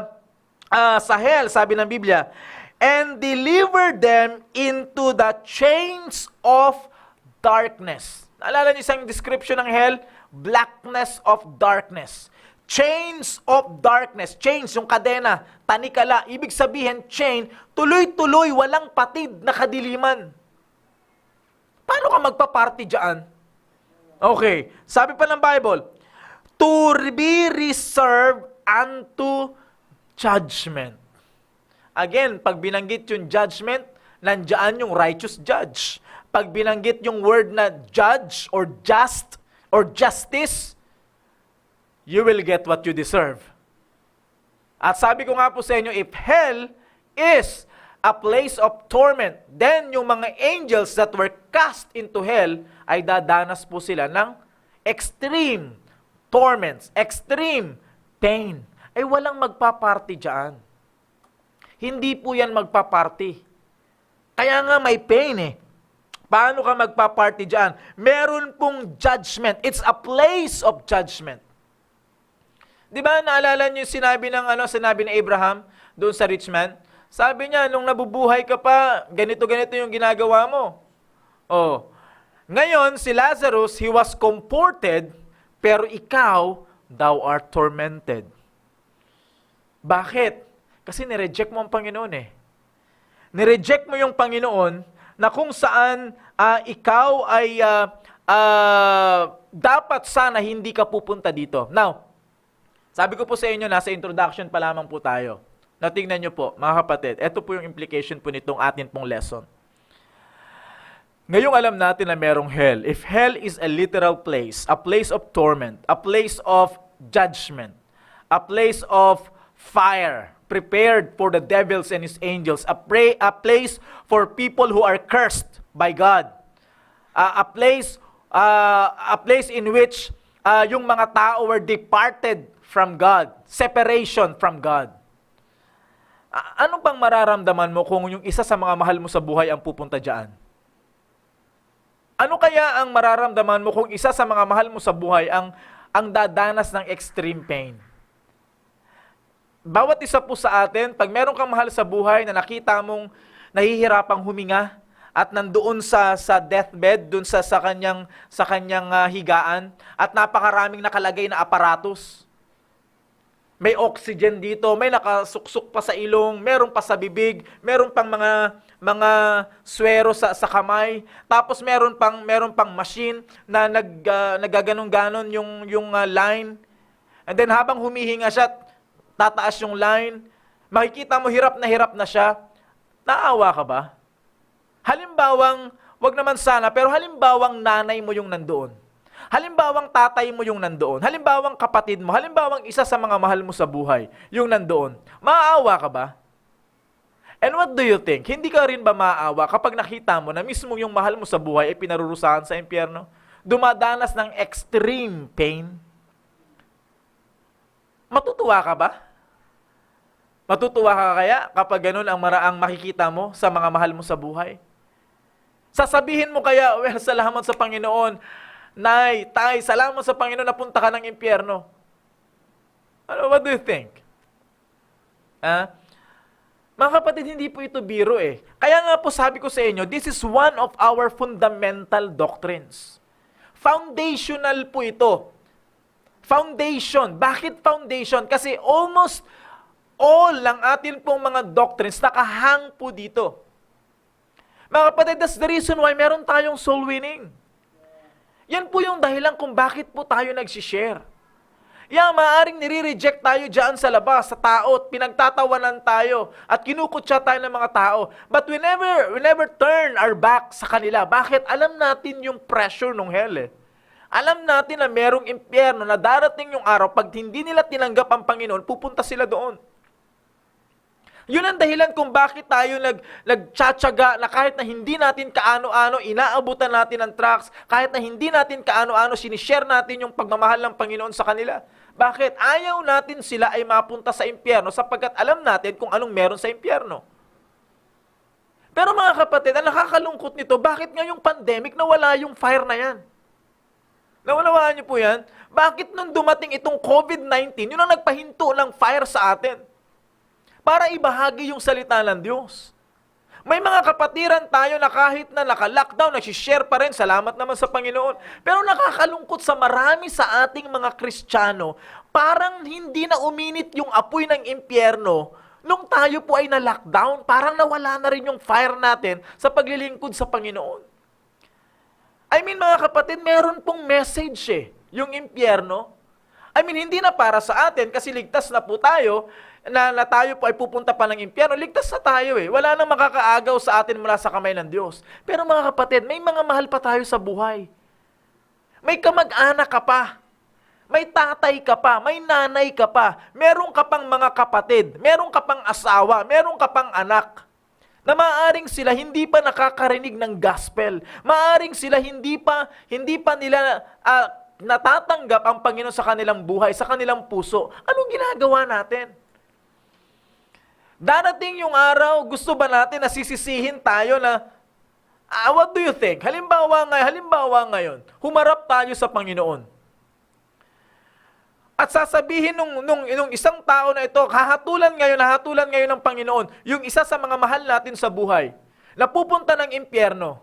hell, sabi ng Biblia, and deliver them into the chains of darkness. Naalala niyo isang description ng hell? Blackness of darkness. Chains of darkness. Chains, yung kadena, tanikala. Ibig sabihin, chain, tuloy-tuloy, walang patid na kadiliman. Paano ka magpa-party dyan? Okay. Sabi pa ng Bible, to be reserved unto judgment. Again, pag binanggit yung judgment, nandiyan yung righteous judge. Pag binanggit yung word na judge or just or justice, you will get what you deserve. At sabi ko nga po sa inyo, if hell is a place of torment, then yung mga angels that were cast into hell ay dadanas po sila ng extreme torments, extreme pain. Ay walang magpa-party dyan. Hindi po yan magpa-party. Kaya nga may pain Paano ka magpa-party dyan? Meron pong judgment. It's a place of judgment. Di ba naalala niyo sinabi ni Abraham doon sa rich man? Sabi niya, nung nabubuhay ka pa, ganito-ganito yung ginagawa mo. Ngayon, si Lazarus, he was comforted, pero ikaw, thou art tormented. Bakit? Kasi nireject mo ang Panginoon Nireject mo yung Panginoon na kung saan ikaw ay dapat sana hindi ka pupunta dito. Now, sabi ko po sa inyo, nasa introduction pa lamang po tayo. Now, tingnan nyo po, mga kapatid, ito po yung implication po nitong atin pong lesson. Ngayong alam natin na merong hell. If hell is a literal place, a place of torment, a place of judgment, a place of fire, prepared for the devils and his angels, a place for people who are cursed by God, a place in which yung mga tao were departed from God, separation from God. Ano bang mararamdaman mo kung yung isa sa mga mahal mo sa buhay ang pupunta dyan? Ano kaya ang mararamdaman mo kung isa sa mga mahal mo sa buhay ang dadanas ng extreme pain? bawat isa po sa atin, pag meron kang mahal sa buhay na nakita mong nahihirapang huminga at nandoon sa deathbed, dun sa kanyang higaan, at napakaraming nakalagay na aparatus. May oxygen dito, may nakasuksok pa sa ilong, meron pa sa bibig, meron pang mga swero sa kamay, tapos meron pang machine na nagaganon-ganon yung line. And then habang humihinga siya, tataas yung line, makikita mo hirap na siya. Naawa ka ba? Halimbawang, wag naman sana, pero halimbawang nanay mo yung nandoon. Halimbawang tatay mo yung nandoon. Halimbawang kapatid mo. Halimbawang isa sa mga mahal mo sa buhay yung nandoon. Maaawa ka ba? And what do you think? Hindi ka rin ba maaawa kapag nakita mo na mismo yung mahal mo sa buhay ay pinarurusahan sa impyerno? Dumadanas ng extreme pain? Matutuwa ka ba? Matutuwa ka kaya kapag ganun ang maraang makikita mo sa mga mahal mo sa buhay? Sasabihin mo kaya, well, salamat sa Panginoon. Nay, tay, salamat sa Panginoon na punta ka ng impyerno. What do you think? Mga kapatid, hindi po ito biro eh. Kaya nga po sabi ko sa inyo, this is one of our fundamental doctrines. Foundational po ito. Foundation. Bakit foundation? Kasi almost all ng atin pong mga doctrines nakahang po dito. Mga kapatid, that's the reason why meron tayong soul winning. Yan po yung dahilan kung bakit po tayo nagsishare. Yan, maaaring nire-reject tayo dyan sa labas, sa tao, at pinagtatawanan tayo, at kinukutsa tayo ng mga tao. But we never turn our back sa kanila. Bakit? Alam natin yung pressure ng hell eh. Alam natin na merong impyerno na darating yung araw, pag hindi nila tinanggap ang Panginoon, pupunta sila doon. Yun ang dahilan kung bakit tayo nagtsatsaga na kahit na hindi natin kaano-ano, inaabutan natin ang tracts, kahit na hindi natin kaano-ano, sinishare natin yung pagmamahal ng Panginoon sa kanila. Bakit? Ayaw natin sila ay mapunta sa impyerno sapagkat alam natin kung anong meron sa impyerno. Pero mga kapatid, ang nakakalungkot nito, bakit ngayong pandemic nawala yung fire na yan? Nawalawaan niyo po yan? Bakit nung dumating itong COVID-19, yun ang nagpahinto ng fire sa atin? Para ibahagi yung salita ng Diyos. May mga kapatiran tayo na kahit na naka-lockdown, nagsishare pa rin, salamat naman sa Panginoon. Pero nakakalungkot sa marami sa ating mga Kristiyano, parang hindi na uminit yung apoy ng impyerno nung tayo po ay na-lockdown. Parang nawala na rin yung fire natin sa paglilingkod sa Panginoon. I mean mga kapatid, meron pong message yung impyerno. I mean, hindi na para sa atin kasi ligtas na po tayo, na tayo po ay pupunta pa ng impyerno, ligtas na tayo eh. Wala nang makakaagaw sa atin mula sa kamay ng Diyos. Pero mga kapatid, may mga mahal pa tayo sa buhay. May kamag-anak ka pa. May tatay ka pa. May nanay ka pa. Meron ka pang mga kapatid. Meron ka pang asawa. Meron ka pang anak. Na maaring sila hindi pa nakakarinig ng gospel. Maaring sila hindi pa nila natatanggap ang Panginoon sa kanilang buhay, sa kanilang puso. Anong ginagawa natin? Darating yung araw, gusto ba natin na sisisihin tayo na, what do you think? Halimbawa ngayon, humarap tayo sa Panginoon. At sasabihin nung isang tao na ito, hahatulan ngayon ng Panginoon, yung isa sa mga mahal natin sa buhay, na pupunta ng impyerno.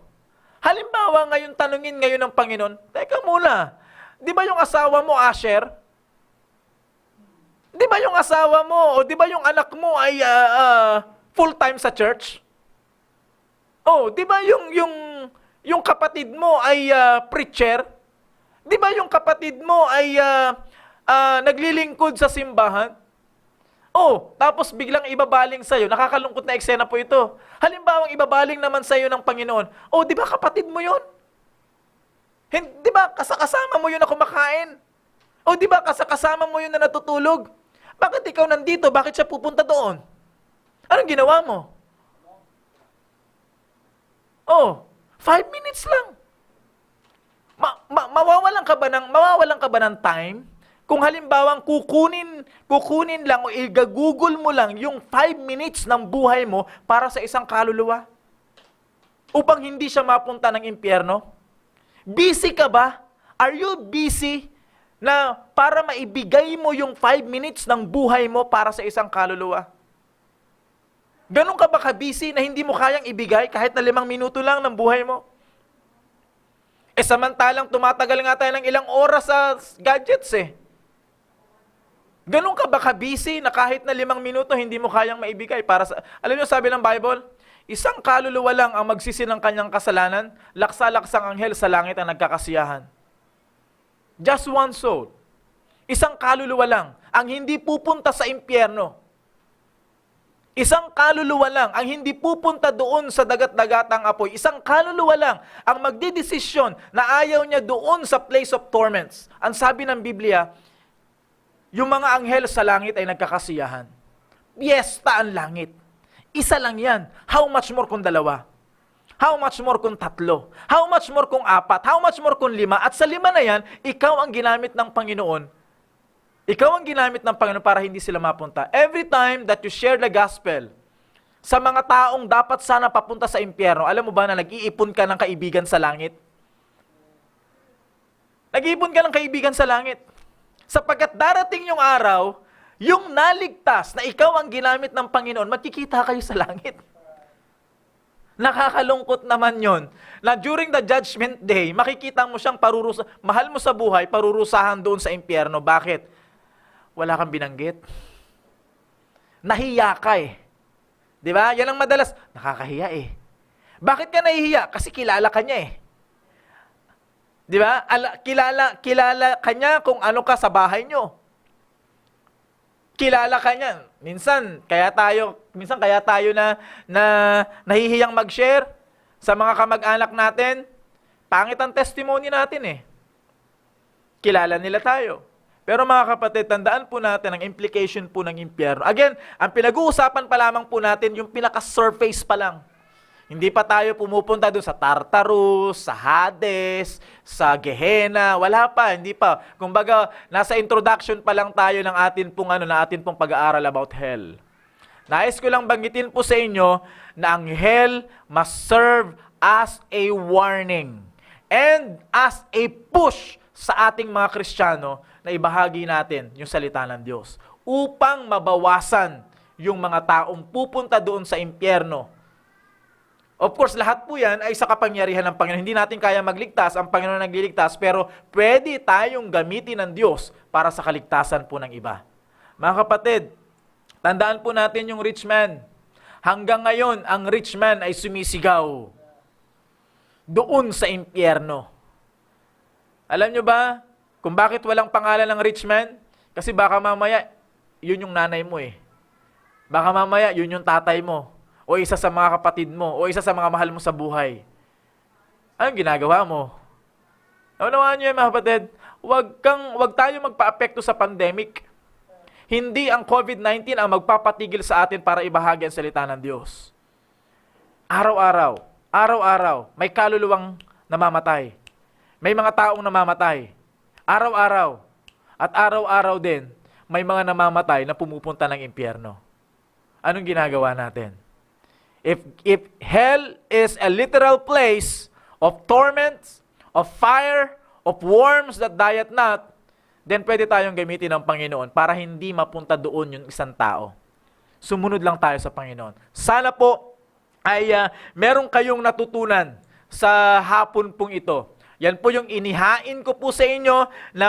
Halimbawa ngayon, tanungin ngayon ng Panginoon, teka muna, di ba yung asawa mo, Asher? Di ba yung asawa mo, o di ba yung anak mo ay full-time sa church? Oh, di ba yung kapatid mo ay preacher? Di ba yung kapatid mo ay naglilingkod sa simbahan? Oh, tapos biglang ibabaling sa'yo. Nakakalungkot na eksena po ito. Halimbawang ibabaling naman sa'yo ng Panginoon. Oh, di ba kapatid mo yun? Di ba kasama mo yun na kumakain? O di ba kasama mo yun na natutulog? Bakit ikaw nandito? Bakit siya pupunta doon? Anong ginawa mo? Oh, 5 minutes lang. Mawawalan ka ba ng time? Kung halimbawang kukunin lang o igagugol mo lang yung 5 minutes ng buhay mo para sa isang kaluluwa? Upang hindi siya mapunta ng impyerno? Busy ka ba? Are you busy na para maibigay mo yung 5 minutes ng buhay mo para sa isang kaluluwa? Ganun ka ba ka-busy na hindi mo kayang ibigay kahit na 5 minuto lang ng buhay mo? Samantalang tumatagal nga tayo ng ilang oras sa gadgets Ganun ka ba ka-busy na kahit na 5 minuto hindi mo kayang maibigay para sa... Alam niyo, sabi ng Bible, isang kaluluwa lang ang magsisi ng kanyang kasalanan, laksa-laksang anghel sa langit ang nagkakasiyahan. Just one soul. Isang kaluluwa lang ang hindi pupunta sa impyerno. Isang kaluluwa lang ang hindi pupunta doon sa dagat-dagatang apoy. Isang kaluluwa lang ang magdidesisyon na ayaw niya doon sa place of torments. Ang sabi ng Biblia, yung mga anghel sa langit ay nagkakasiyahan. Piyesta ang langit. Isa lang yan. How much more kung 2? How much more kung 3? How much more kung 4? How much more kung 5? At sa 5 na yan, ikaw ang ginamit ng Panginoon. Ikaw ang ginamit ng Panginoon para hindi sila mapunta. Every time that you share the gospel sa mga taong dapat sana papunta sa impyerno, alam mo ba na nag-iipon ka ng kaibigan sa langit? Nag-iipon ka ng kaibigan sa langit. Sapagkat darating yung araw, yung naligtas na ikaw ang ginamit ng Panginoon, magkikita kayo sa langit. Nakakalungkot naman yon na during the judgment day, makikita mo siyang mahal mo sa buhay, parurusahan doon sa impyerno. Bakit? Wala kang binanggit. Nahiya ka Di ba? Yan ang madalas. Nakakahiya Bakit ka nahihiya? Kasi kilala ka niya Di ba? Kilala ka niya kung ano ka sa bahay niyo. Kilala ka niya. Minsan kaya tayo na nahihiyang mag-share sa mga kamag-anak natin. Pangit ang testimony natin Kilala nila tayo. Pero mga kapatid, tandaan po natin ang implication po ng impyerno. Again, ang pinag-uusapan pa lamang po natin yung pinaka-surface pa lang. Hindi pa tayo pumupunta doon sa Tartarus, sa Hades, sa Gehenna, wala pa, hindi pa. Kumbaga, nasa introduction pa lang tayo ng atin pong pag-aaral about hell. Nais ko lang banggitin po sa inyo na ang hell must serve as a warning and as a push sa ating mga Kristiyano na ibahagi natin yung salita ng Diyos upang mabawasan yung mga taong pupunta doon sa impyerno. Of course, lahat po yan ay sa kapangyarihan ng Panginoon. Hindi natin kaya magligtas, ang Panginoon nagliligtas, pero pwede tayong gamitin ng Diyos para sa kaligtasan po ng iba. Mga kapatid, tandaan po natin yung rich man. Hanggang ngayon, ang rich man ay sumisigaw doon sa impyerno. Alam nyo ba kung bakit walang pangalan ng rich man? Kasi baka mamaya, yun yung nanay mo Baka mamaya, yun yung tatay mo. O isa sa mga kapatid mo. O isa sa mga mahal mo sa buhay. Anong ginagawa mo? Naunawaan nyo mga kapatid? Huwag tayo magpa-apekto sa pandemic. Hindi ang COVID-19 ang magpapatigil sa atin para ibahagi ang salita ng Diyos. Araw-araw, may kaluluwang namamatay. May mga taong namamatay. Araw-araw. At araw-araw din, may mga namamatay na pumupunta ng impyerno. Anong ginagawa natin? If hell is a literal place of torments, of fire, of worms that diet not, then pwede tayong gamitin ng Panginoon para hindi mapunta doon yung isang tao. Sumunod lang tayo sa Panginoon. Sana po ay meron kayong natutunan sa hapon pong ito. Yan po yung inihain ko po sa inyo na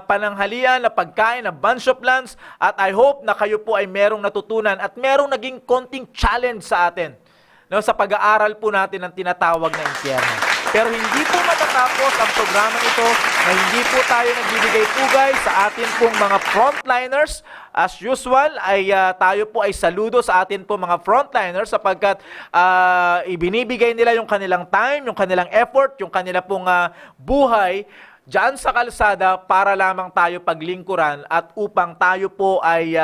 pananghalian, na pagkain, na bunch of lunch. At I hope na kayo po ay merong natutunan at merong naging konting challenge sa atin sa pag-aaral po natin ng tinatawag na impyerno. Pero hindi po matatapos ang programa ito na hindi po tayo nagbibigay pugay sa atin pong mga frontliners. As usual, ay tayo po ay saludo sa atin po mga frontliners sapagkat ibinibigay nila yung kanilang time, yung kanilang effort, yung kanila pong buhay diyan sa kalsada para lamang tayo paglingkuran at upang tayo po ay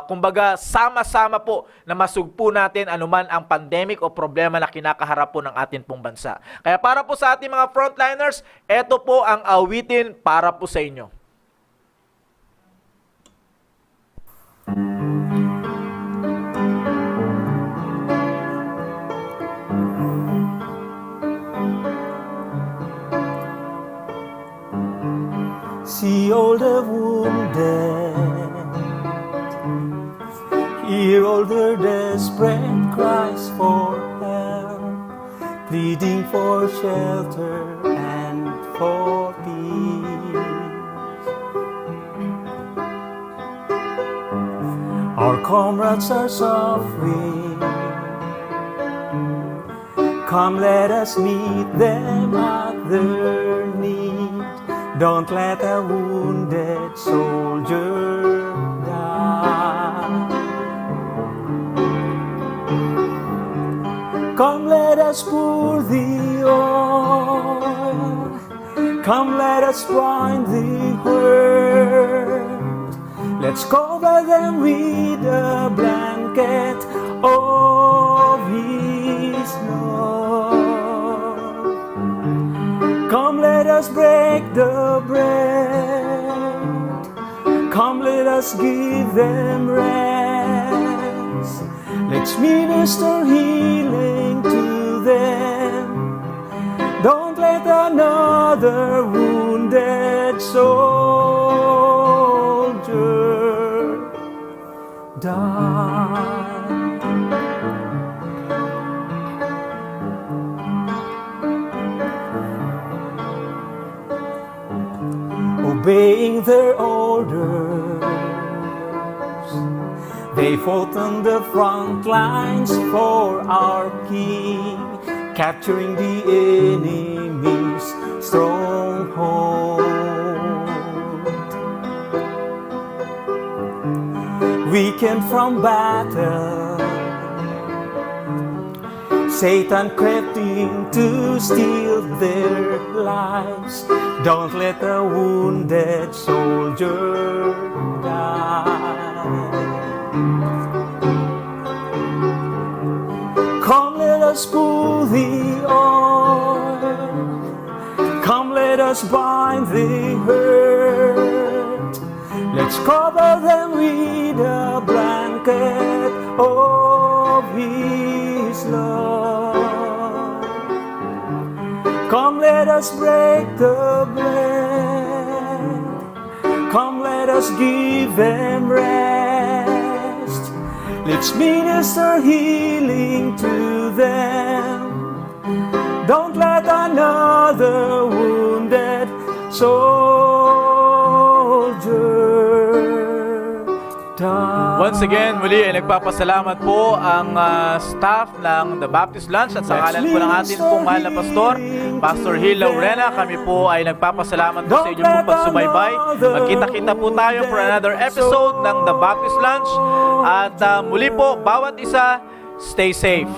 kumbaga sama-sama po na masugpo natin anuman ang pandemic o problema na kinakaharap po ng atin pong bansa. Kaya para po sa ating mga frontliners, ito po ang awitin para po sa inyo. See all the wounded, hear all their desperate cries for help, pleading for shelter and for peace. Our comrades are suffering. Come, let us meet them at their need. Don't let a wounded soldier die. Come, let us pour the oil. Come, let us bind the hurt. Let's cover them with a blanket of His love. Come, let us break the bread. Come, let us give them rest. Let's minister healing to them. Don't let another wounded soldier die. Obeying their orders, they fought on the front lines for our King, capturing the enemy's stronghold. Weakened from battle, Satan crept in to steal their lives. Don't let a wounded soldier die. Come, let us pull the oil. Come, let us bind the hurt. Let's cover them with a blanket of His love. Come, let us break the bread. Come, let us give them rest. Let's minister healing to them. Don't let another wounded soldier die. Once again, muli ay nagpapasalamat po ang staff ng The Baptist Lunch at sa ngalan po ng ating pong mahal na pastor, Pastor Gil Laurena. Kami po ay nagpapasalamat po sa inyong pong pagsubaybay. Magkita-kita po tayo for another episode ng The Baptist Lunch. At muli po, bawat isa, stay safe.